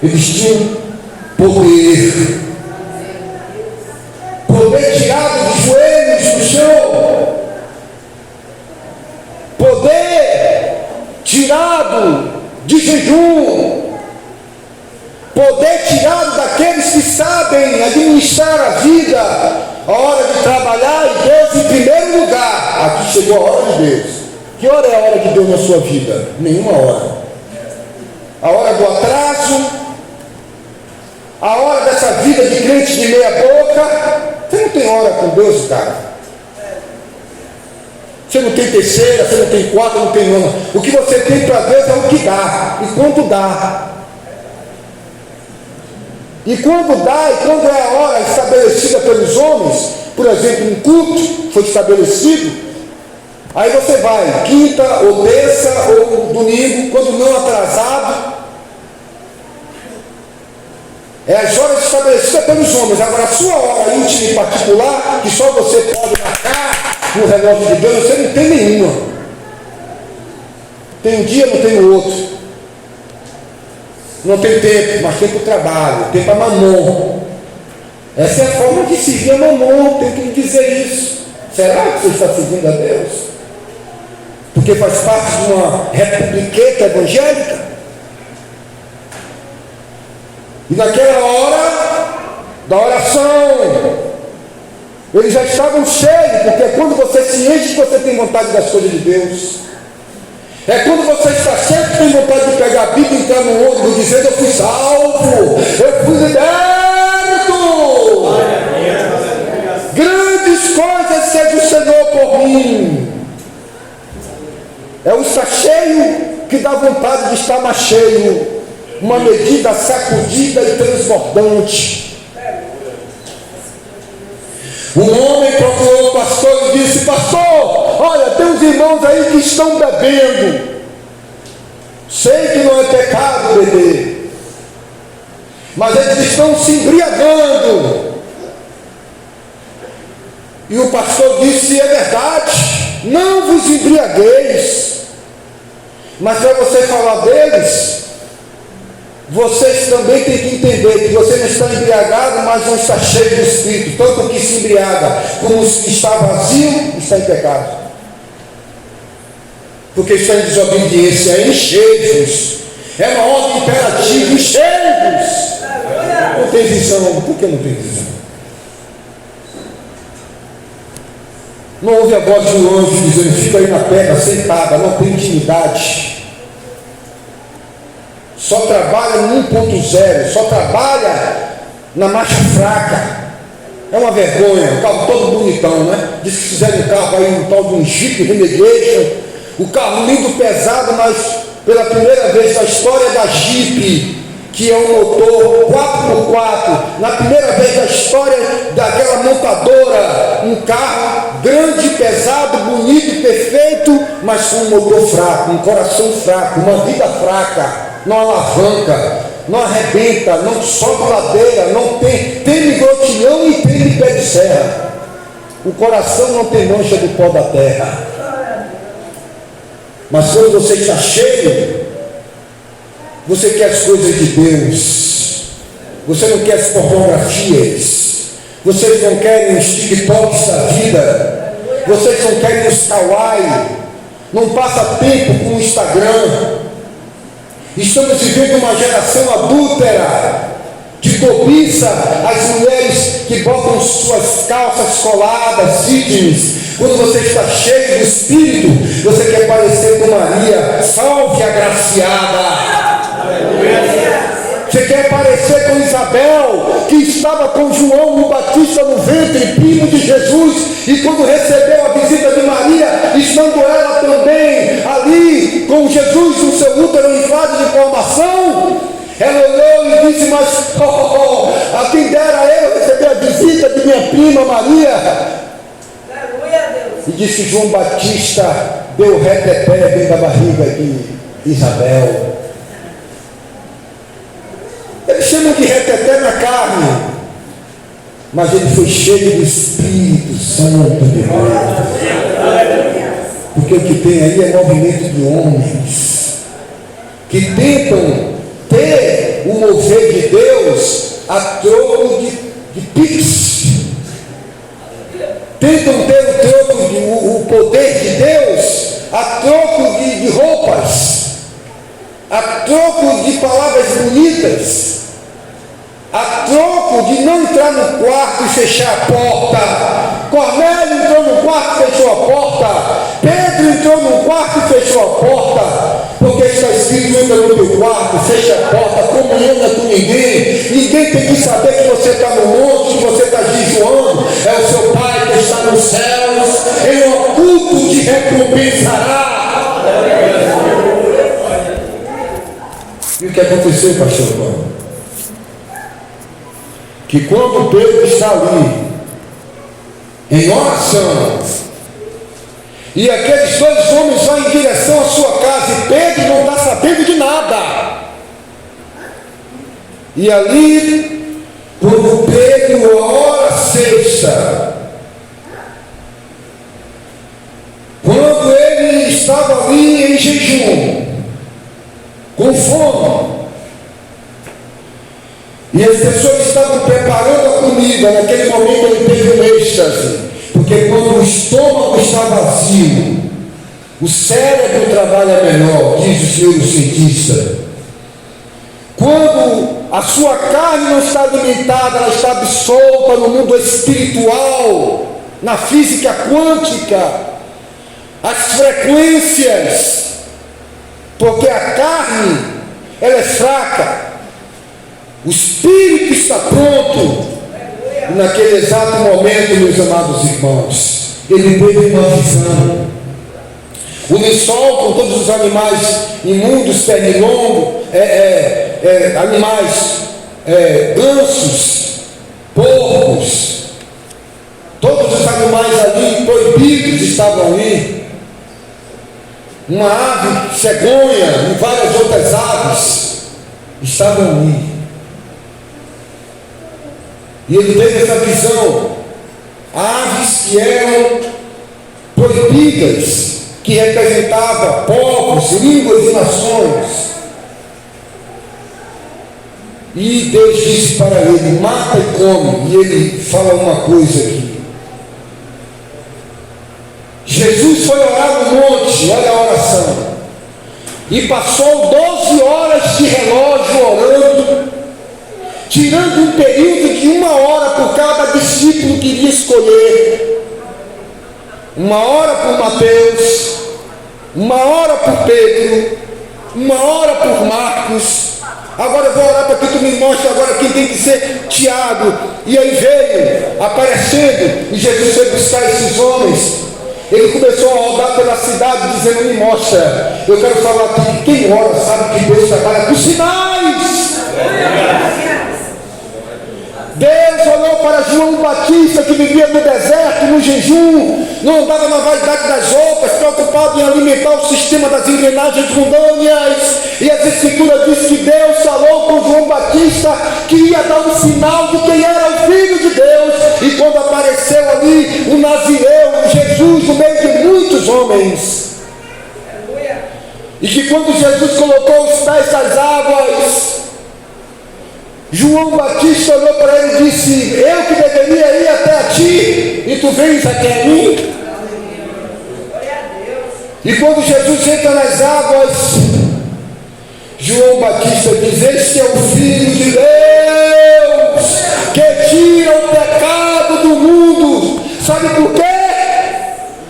Eles tinham poder tirado dos joelhos do chão, poder tirado de jejum, poder tirado daqueles que sabem administrar a vida, a hora de trabalhar, e Deus em primeiro lugar. Aqui chegou a hora de Deus. Que hora é a hora de Deus na sua vida? Nenhuma hora. A hora do atraso, a hora dessa vida de crente de meia boca. Você não tem hora com Deus, cara. Você não tem terceira, você não tem quarta, não tem nona. O que você tem para Deus é o que dá, e quanto dá. E quando dá, e quando é a hora estabelecida pelos homens, por exemplo, um culto foi estabelecido, aí você vai, quinta, ou terça, ou domingo, quando não atrasado. É as horas estabelecidas pelos homens. Agora, a sua hora íntima e particular, que só você pode marcar no relógio de Deus, você não tem nenhuma. Tem um dia, não tem o outro. Não tem tempo, mas tem para o trabalho, tem para mamon. Essa é a forma de seguir a mamon, tem que lhe dizer isso. Será que você está seguindo a Deus? Porque faz parte de uma republiqueta evangélica? E naquela hora da oração, eles já estavam cheios, porque é quando você se enche que você tem vontade das coisas de Deus. É quando você está cheio que tem vontade de pegar a Bíblia e entrar no ônibus dizendo: eu fui salvo, eu fui liberto. Grandes coisas seja o Senhor por mim. É o estar cheio que dá vontade de estar mais cheio. Uma medida sacudida e transbordante. Um homem procurou o pastor e disse: pastor, olha, tem uns irmãos aí que estão bebendo. Sei que não é pecado beber, mas eles estão se embriagando. E o pastor disse: é verdade, não vos embriagueis. Mas para você falar deles, vocês também têm que entender que você não está embriagado, mas não está cheio do Espírito. Tanto que se embriaga como se está vazio, está em pecado. Porque está em desobediência. Enchei-vos. É uma ordem imperativa. Enchei-vos. Não tem visão. Por que não tem visão? Não ouve a voz do anjo dizendo: fica aí na pedra, sentada, não tem intimidade. Só trabalha no 1.0, só trabalha na marcha fraca. É uma vergonha, o carro todo bonitão, né? Diz que fizeram um carro aí, um tal de um Jeep Renegade, o carro lindo, pesado, mas pela primeira vez na história da Jeep, que é um motor 4x4, na primeira vez na história daquela montadora, um carro grande, pesado, bonito, perfeito, mas com um motor fraco, um coração fraco, uma vida fraca. Não alavanca, não arrebenta, não sobe ladeira, não tem grotilhão e tem pé de serra. O coração não tem mancha do pó da terra. Mas quando você está cheio, você quer as coisas de Deus. Você não quer as pornografias. Vocês não querem os TikToks da vida. Vocês não querem os kawaii. Não passa tempo com o Instagram. Estamos vivendo uma geração adúltera, que cobiça as mulheres que botam suas calças coladas, fitness. Quando você está cheio do Espírito, você quer parecer com Maria, salve agraciada. Você quer parecer com Isabel, que estava com João o Batista no ventre, primo de Jesus, e quando recebeu a visita de Maria, estando ela também ali com Jesus no seu útero em fase de formação, ela olhou e disse: mas a quem dera eu receber a visita de minha prima Maria. E disse que João Batista deu reteté dentro da barriga de Isabel. Eles chamam de reteté na carne, mas ele foi cheio do Espírito Santo de Deus. Porque o que tem aí é movimento de homens que tentam ter o mover de Deus a troco de pix. Tentam ter o poder de Deus a troco de roupas, a troco de palavras bonitas, a troco de não entrar no quarto e fechar a porta. Cornélio entrou no quarto e fechou a porta. Pedro entrou no quarto porta, porque está escrito: entra no teu quarto, fecha a porta, comunhão não é com ninguém. Ninguém tem que saber que você está no monte, que você está jejuando. É o seu Pai que está nos céus, em oculto te recompensará. E o que aconteceu, pastor Paulo? Que quando Pedro está ali, em oração, e aqueles dois homens vão em direção à sua casa, e Pedro não está sabendo de nada. E ali, quando Pedro, a hora sexta, quando ele estava ali em jejum, com fome, e as pessoas estavam preparando a comida, naquele momento ele teve um êxtase, porque quando o estômago está vazio, o cérebro trabalha melhor, diz os neurocientistas. Quando a sua carne não está alimentada, ela está absorta no mundo espiritual, na física quântica, as frequências, porque a carne, ela é fraca, o espírito está pronto. E naquele exato momento, meus amados irmãos, ele teve uma visão. O lençol com todos os animais imundos, pernilongo, animais, gansos, porcos, todos os animais ali proibidos estavam ali. Uma ave cegonha e várias outras aves estavam ali. E ele teve essa visão. Aves que eram proibidas, que representavam povos, línguas e nações. E Deus disse para ele: mata e come. E ele fala uma coisa aqui. Jesus foi orar no monte, olha a oração, e passou 12 horas de relógio orando, tirando um período de 1 hora por cada discípulo que iria escolher. 1 hora por Mateus, 1 hora por Pedro, 1 hora por Marcos. Agora eu vou orar para que tu me mostre agora quem tem que ser Tiago. E aí veio aparecendo, e Jesus foi buscar esses homens. Ele começou a rodar pela cidade dizendo: me mostra. Eu quero falar aqui, quem ora sabe que Deus trabalha com sinais. Deus olhou para João Batista, que vivia no deserto, no jejum, não andava na vaidade das roupas, preocupado em alimentar o sistema das engrenagens mundâneas. E as Escrituras dizem que Deus falou com João Batista que ia dar um sinal de quem era o Filho de Deus. E quando apareceu ali o Nazireu, Jesus, no meio de muitos homens, e que quando Jesus colocou os pés das águas, João Batista olhou para ele e disse: eu que deveria ir até a ti, e tu vens até a mim. E quando Jesus entra nas águas, João Batista diz: este é o Filho de Deus, que tira o pecado do mundo. Sabe por quê?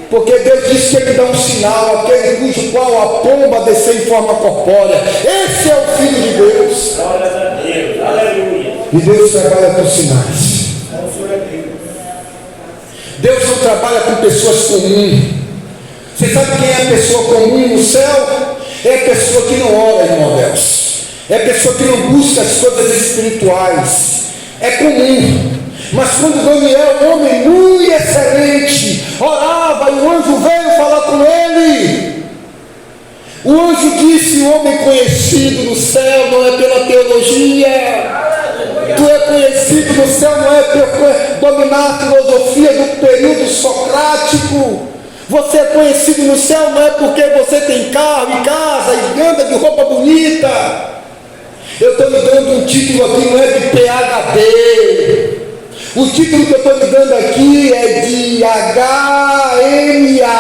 Porque Deus disse que ele dá um sinal, aquele cujo qual a pomba descer em forma corpórea. Esse é o Filho de Deus. Glória a Deus, aleluia. E Deus trabalha com sinais. Deus não trabalha com pessoas comuns. Você sabe quem é a pessoa comum no céu? É a pessoa que não ora, irmão Deus. É a pessoa que não busca as coisas espirituais. É comum. Mas quando Daniel, um homem muito excelente, orava, e o anjo veio falar com ele, o anjo disse: o homem conhecido no céu não é pela teologia, tu é conhecido no céu não é por dominar a filosofia do período socrático, você é conhecido no céu não é porque você tem carro e casa e anda de roupa bonita. Eu estou lhe dando um título aqui, não é de PhD. O título que eu estou lhe dando aqui é de HMA,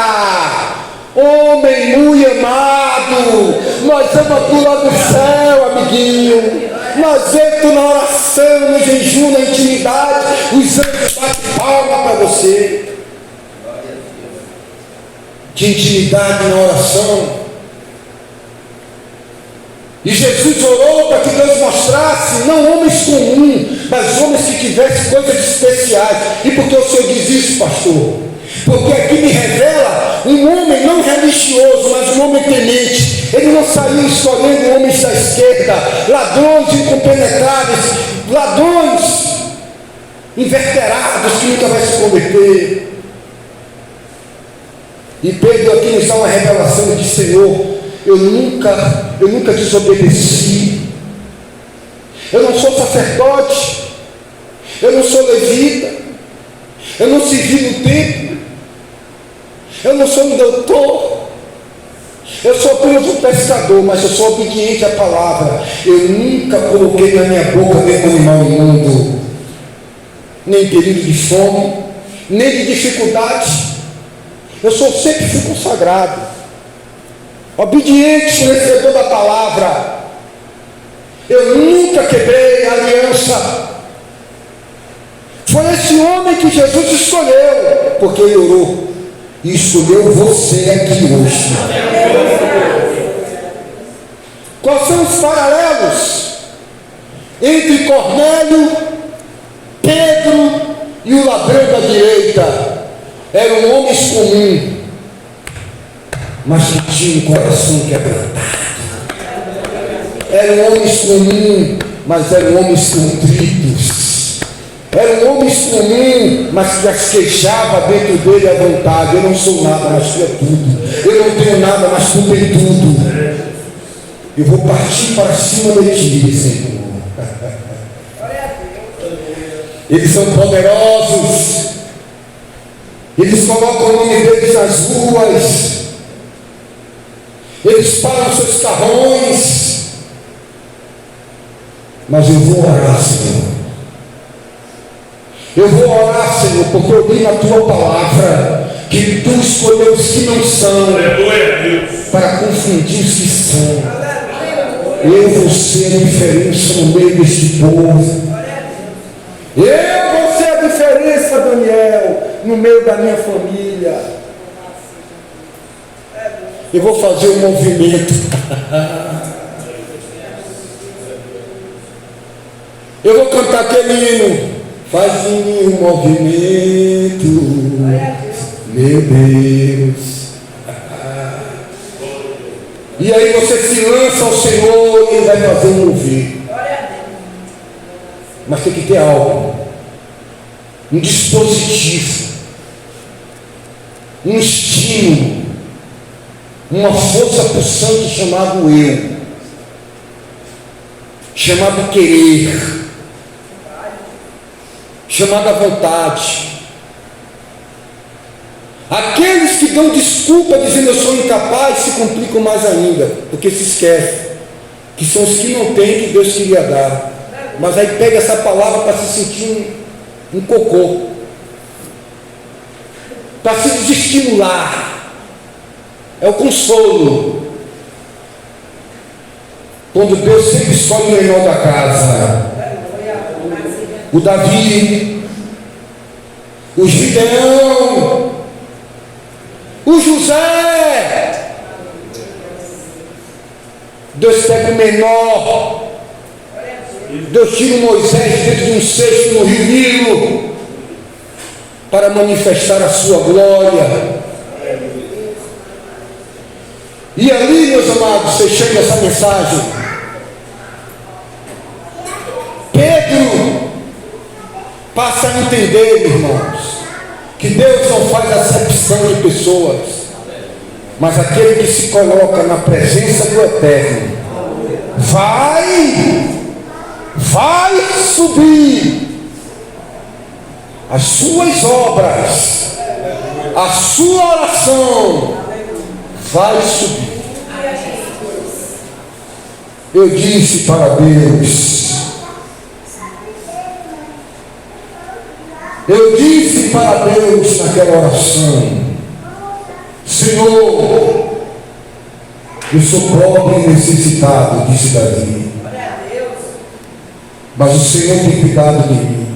homem muito amado. Nós vamos aqui lá do céu, amiguinho. Nós entramos na oração, no jejum, na intimidade. Os anjos batem palma para você. De intimidade na oração. E Jesus orou para que Deus mostrasse, não homens comuns, mas homens que tivessem coisas especiais. E por que o Senhor diz isso, pastor? Porque aqui me revela um homem não religioso, mas um homem temente. Ele não saiu escolhendo homens da esquerda, ladrões incompenetráveis, ladrões inverterados que nunca vai se converter. E Pedro aqui nos dá uma revelação de Senhor, eu nunca desobedeci. Eu não sou sacerdote, eu não sou levita, eu não servi no templo, eu não sou um doutor, eu sou apenas um pescador, mas eu sou obediente à palavra. Eu nunca coloquei na minha boca nenhum animal imundo, nem em período de fome, nem de dificuldade. Eu sempre fui consagrado, obediente, conhecedor da palavra. Eu nunca quebrei a aliança. Foi esse homem que Jesus escolheu, porque ele orou e escolheu você aqui hoje. Quais são os paralelos entre Cornélio, Pedro e o ladrão da direita? Eram homens comuns, mas que tinham um coração quebrantado. Eram homens comuns, mas eram homens contritos. Eram homens comuns, mas que as queixava dentro dele à vontade. Eu não sou nada, mas tu é tudo. Eu não tenho nada, mas tu tem tudo. Eu vou partir para cima de ti, Senhor. Eles são poderosos. Eles colocam o nome deles nas ruas. Eles param seus carrões. Mas eu vou orar, Senhor. Eu vou orar, Senhor, porque eu li na tua palavra que tu escolheu os que não são para confundir os que são. Eu vou ser a diferença no meio deste povo. Eu vou ser a diferença, Daniel, no meio da minha família. Eu vou fazer um movimento. Eu vou cantar aquele hino. Faz em mim um movimento, meu Deus. E aí você se lança ao Senhor e Ele vai fazer um mover. Mas tem que ter algo, um dispositivo, um estímulo, uma força pulsante chamado eu, chamado querer, chamada vontade. Aqueles que dão desculpa dizendo eu sou incapaz se complicam mais ainda, porque se esquecem que são os que não têm que Deus queria dar. Mas aí pega essa palavra para se sentir um cocô, para se desestimular. É o consolo. Quando Deus sempre escolhe o menor da casa, o Davi, o Gideão, o José. Deus pega o menor. Deus tira o Moisés dentro de um cesto no rio Nilo para manifestar a sua glória. E ali, meus amados, fechando essa mensagem, Pedro passa a entender, irmãos, que Deus não faz acepção de pessoas, mas aquele que se coloca na presença do Eterno vai subir. As suas obras, a sua oração vai subir. Eu disse para Deus, naquela oração: Senhor, eu sou pobre e necessitado, disse Davi, mas o Senhor tem cuidado de mim.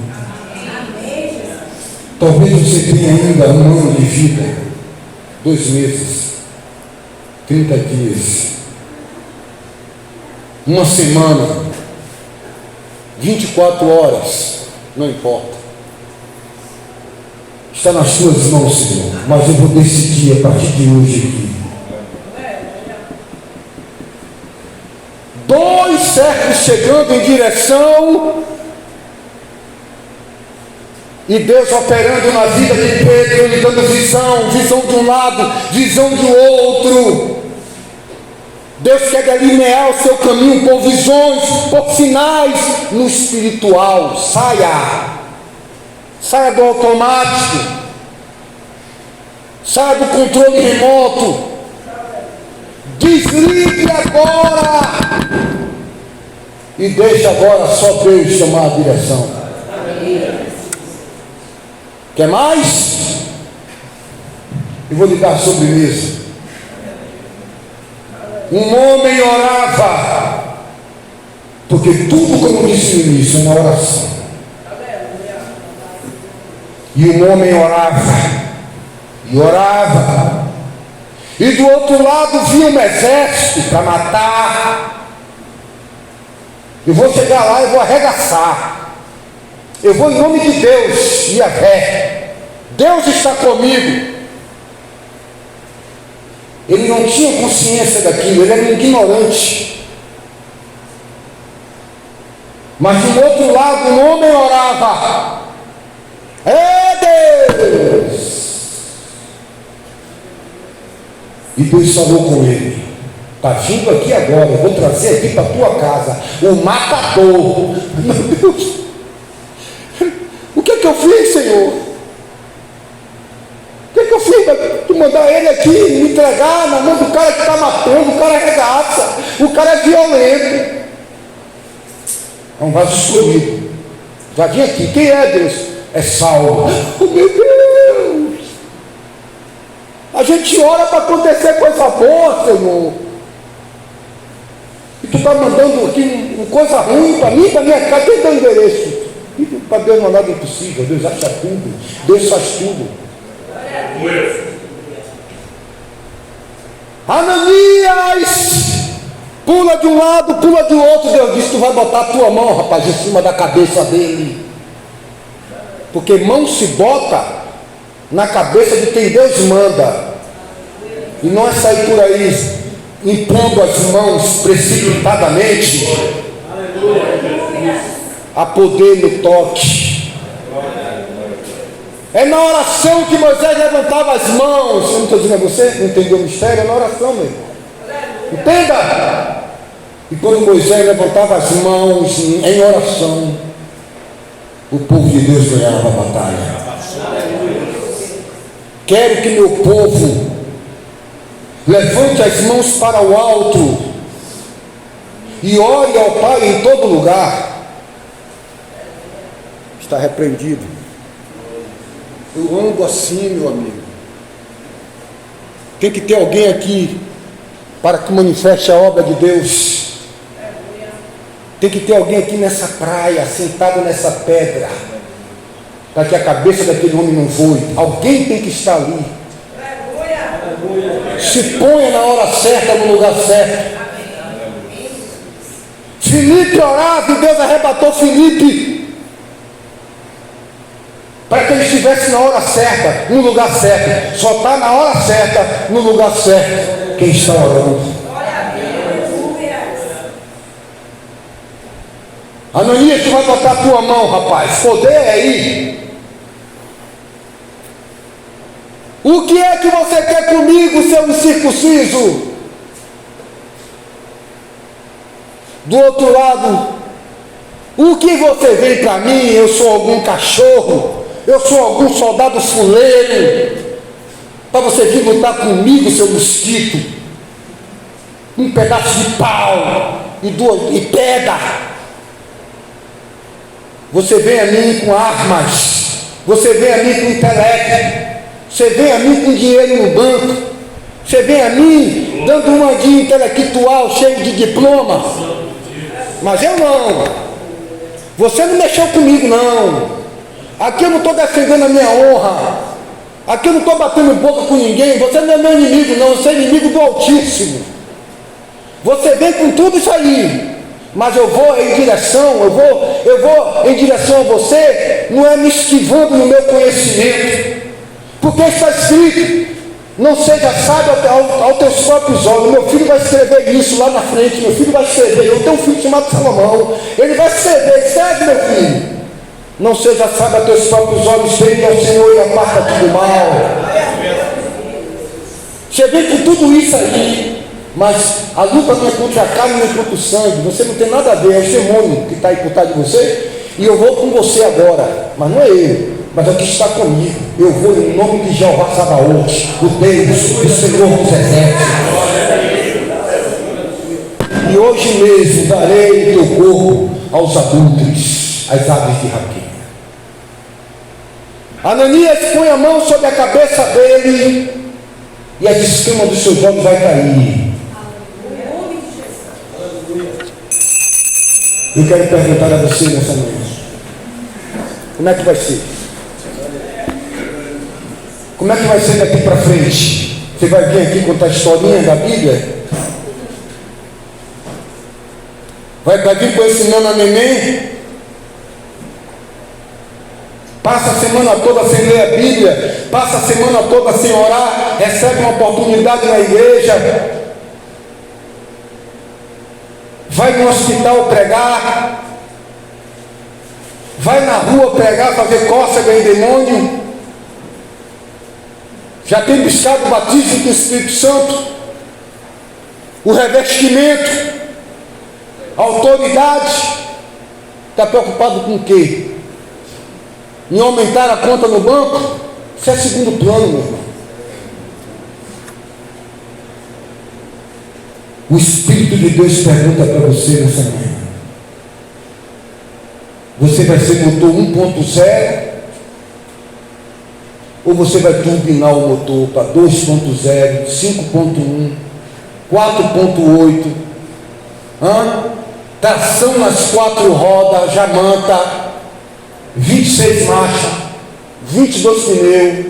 Talvez você tenha ainda um ano de vida, 2 meses, 30 dias. uma semana, 24 horas, não importa. Está nas tuas mãos, Senhor, mas eu vou decidir a partir de hoje aqui. 2 servos chegando em direção, e Deus operando na vida de Pedro, lhe dando visão de um lado, visão do outro. Deus quer delinear o seu caminho por visões, por sinais no espiritual. Saia do automático, saia do controle remoto, desligue agora e deixe agora só Deus tomar a direção. Quer mais? Eu vou lhe dar a sobremesa. Um homem orava, porque tudo, como disse no início, é na oração. E um homem orava, e do outro lado vinha um exército para matar. Eu vou chegar lá e vou arregaçar. Eu vou em nome de Deus, Yahvé. Deus está comigo. Ele não tinha consciência daquilo, ele era um ignorante. Mas do outro lado, um homem orava: é Deus! E Deus falou com ele: está vindo aqui agora, eu vou trazer aqui para a tua casa o matador. Meu Deus! O que é que eu fiz, Senhor? O que é que eu fiz para tu mandar ele aqui me entregar na mão do cara que está matando? O cara arregaça, o cara é violento. É um vaso escolhido. Já vim aqui. Quem é, Deus? É Saulo. Oh, meu Deus! A gente ora para acontecer coisa boa, Senhor. E tu está mandando aqui uma coisa ruim para mim, para minha casa. Quem tem o endereço? Para Deus não há nada impossível. Deus acha tudo. Deus faz tudo. Ananias, pula de um lado, pula do outro. Deus disse: tu vai botar a tua mão, rapaz, em cima da cabeça dele. Porque mão se bota na cabeça de quem Deus manda. E não é sair por aí impondo as mãos precipitadamente. A poder no toque. É na oração que Moisés levantava as mãos. Eu não estou dizendo a você, não entendeu o mistério? É na oração mesmo. Entenda! E quando Moisés levantava as mãos em oração, o povo de Deus ganhava a batalha. Quero que meu povo levante as mãos para o alto e ore ao Pai em todo lugar. Está repreendido. Eu ando assim, meu amigo. Tem que ter alguém aqui para que manifeste a obra de Deus. Tem que ter alguém aqui nessa praia, sentado nessa pedra, para que a cabeça daquele homem não voe. Alguém tem que estar ali. Se ponha na hora certa, no lugar certo. Filipe orava e Deus arrebatou Filipe, para que ele estivesse na hora certa, no lugar certo. Só está na hora certa, no lugar certo, quem está orando. Ananias, tu vai botar a tua mão, rapaz. Poder é aí. O que é que você quer comigo, seu incircunciso? Do outro lado, o que você vem para mim? Eu sou algum cachorro? Eu sou algum soldado fuleiro para você vir lutar comigo, seu mosquito? Um pedaço de pau e pedra. Você vem a mim com armas, você vem a mim com intelecto, você vem a mim com dinheiro no banco, você vem a mim dando uma guia intelectual cheio de diploma. Mas eu não. Você não mexeu comigo, não. Aqui eu não estou defendendo a minha honra. Aqui eu não estou batendo boca com ninguém. Você não é meu inimigo, não. Você é inimigo do Altíssimo. Você vem com tudo isso aí. mas eu vou em direção, eu vou em direção a você, não é me esquivando no meu conhecimento, porque está escrito, não seja sábio aos teus próprios olhos. Meu filho vai escrever isso lá na frente, meu filho vai escrever, eu tenho um filho chamado Salomão, ele vai escrever, escreve meu filho, não seja sábio aos teus próprios olhos, teme ao Senhor e aparta-te do mal. Você vem com tudo isso aí, mas a luta não é contra a carne nem contra o sangue, você não tem nada a ver, é o demônio que está aí por trás de você, e eu vou com você agora, mas não é ele, mas é o que está comigo. Eu vou em nome de Jeová Sabaote, o Deus, o Senhor dos Exércitos. E hoje mesmo darei teu corpo aos adúlteros, às aves de rapina. Ananias põe a mão sobre a cabeça dele e as escamas dos seus olhos vai cair. Eu quero perguntar a você nessa noite, como é que vai ser? Como é que vai ser daqui para frente? Você vai vir aqui contar a historinha da Bíblia? Vai vir com esse nana neném? Passa a semana toda sem ler a Bíblia, passa a semana toda sem orar, recebe uma oportunidade na igreja, vai no hospital pregar, vai na rua pregar, fazer cócega em demônio, já tem buscado o batismo do Espírito Santo, o revestimento, a autoridade, está preocupado com o quê? Em aumentar a conta no banco? Isso é segundo plano, meu irmão. O Espírito de Deus pergunta para você nessa manhã: você vai ser motor 1.0 ou você vai turbinar o motor para 2.0, 5.1, 4.8? Tração nas 4 rodas, jamanta, 26 marchas, 22 pneus,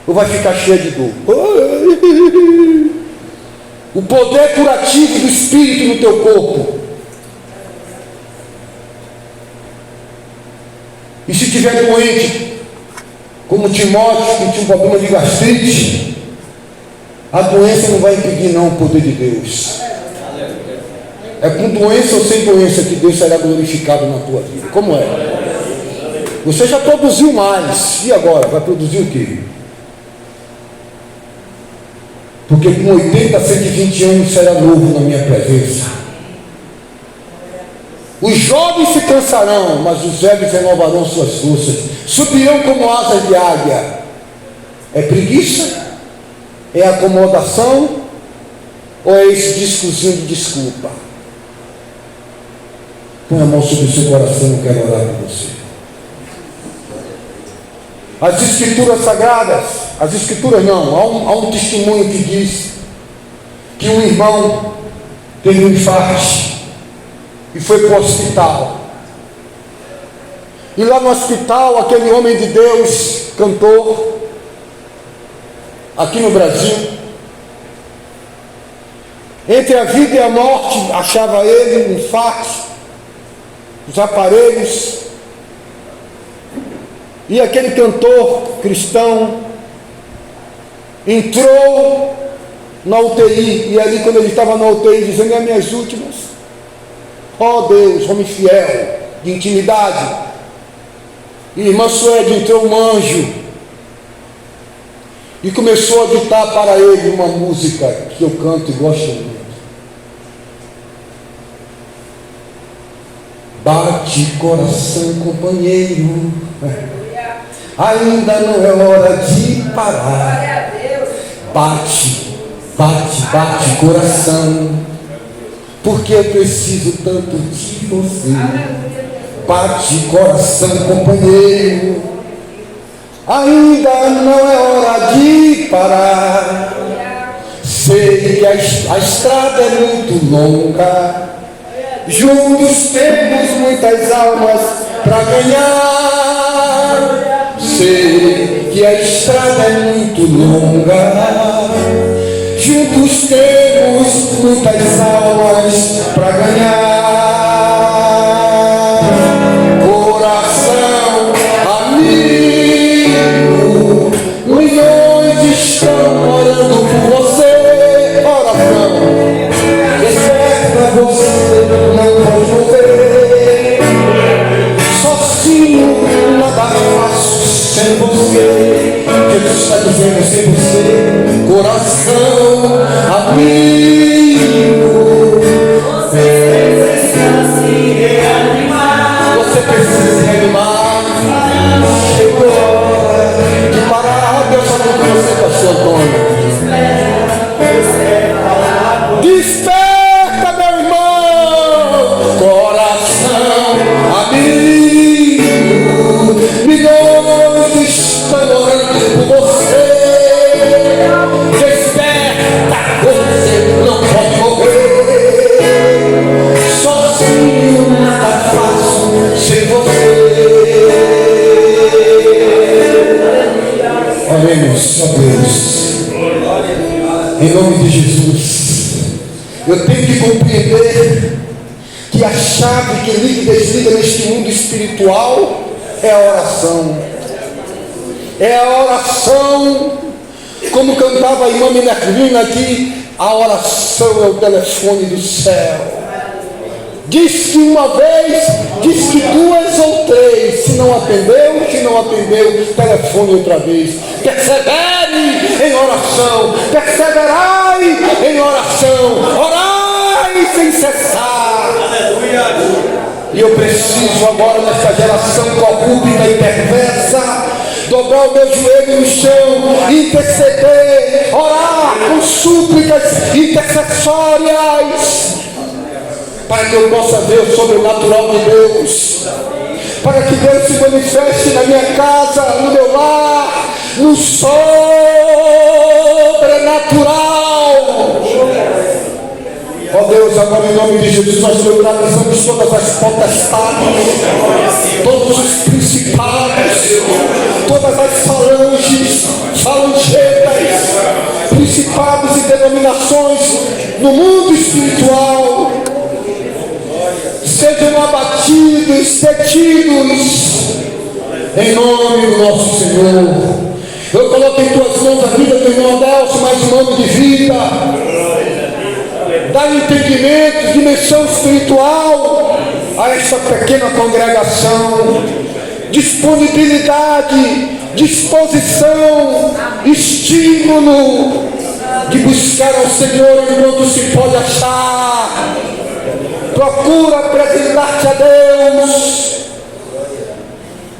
ou vai ficar cheio de dor? O poder curativo do Espírito no teu corpo. E se tiver doente, como Timóteo, que tinha um problema de gastrite, a doença não vai impedir não o poder de Deus. É com doença ou sem doença que Deus será glorificado na tua vida. Como é? Você já produziu mais, e agora? Vai produzir o quê? Porque com 80, 120 anos será novo na minha presença. Os jovens se cansarão, mas os velhos renovarão suas forças, subirão como asas de águia. É preguiça? É acomodação? Ou é esse discursinho de desculpa? Põe a mão sobre o seu coração, eu quero orar por você. As escrituras sagradas, as escrituras não, há um testemunho que diz que um irmão teve um infarto e foi para o hospital. E lá no hospital, aquele homem de Deus, cantor, aqui no Brasil, entre a vida e a morte, achava ele um infarto, os aparelhos, e aquele cantor cristão entrou na UTI, e ali quando ele estava na UTI, dizendo: é minhas últimas, ó Deus, homem fiel, de intimidade. E irmã Suede, entrou um anjo e começou a ditar para ele uma música que eu canto e gosto muito. Bate coração, companheiro, ainda não é hora de parar. Bate, bate, bate coração, porque eu preciso tanto de você. Bate coração, companheiro, ainda não é hora de parar. Sei que a estrada é muito longa, juntos temos muitas almas para ganhar. Sei que a estrada é muito longa, juntos muitos temos muitas almas para ganhar. Coração amigo, milhões estão orando por você. Oração, desperta você, não pode morrer. Sozinho nada faço sem você. Jesus está dizendo sem você. Coração amigo, você precisa se reanimar. Você precisa se reanimar. Chegou a hora de parar. Deus falou com você, pastor Antônio. Desperta, meu irmão. Coração amigo, milhões estão orando por você. Desperta, você não pode morrer. Sozinho nada faço sem você. Oremos a Deus. Em nome de Jesus, eu tenho que compreender que a chave que liga e desliga neste mundo espiritual é a oração. É a oração, como cantava a irmã Minervina aqui, a oração é o telefone do céu. Diz que uma vez, diz que duas ou três, se não atendeu, telefone outra vez. Persevere em oração, perseverai em oração, orai sem cessar. Aleluia. E eu preciso agora, nessa geração corrupta e perversa, dobrar o meu joelho no chão, interceder, orar com súplicas intercessórias, para que eu possa ver o sobrenatural de Deus, para que Deus se manifeste na minha casa, no meu lar, no sobrenatural. Ó Deus, agora em nome de Jesus, nós neutralizamos todas as potestades, todos os principados, todas as falangetas, principados e denominações no mundo espiritual, sejam abatidos, detidos, em nome do nosso Senhor. Eu coloco em tuas mãos a vida do irmão Adelso, mais um ano de vida. Dá entendimento, dimensão espiritual a esta pequena congregação, disponibilidade, disposição, estímulo de buscar ao Senhor enquanto se pode achar. Procura apresentar-te a Deus,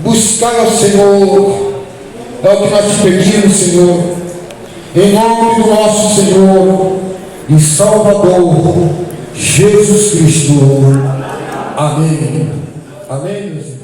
buscar ao Senhor, é o que nós te pedimos, Senhor, em nome do nosso Senhor e Salvador Jesus Cristo. Amém. Amém, meus irmãos.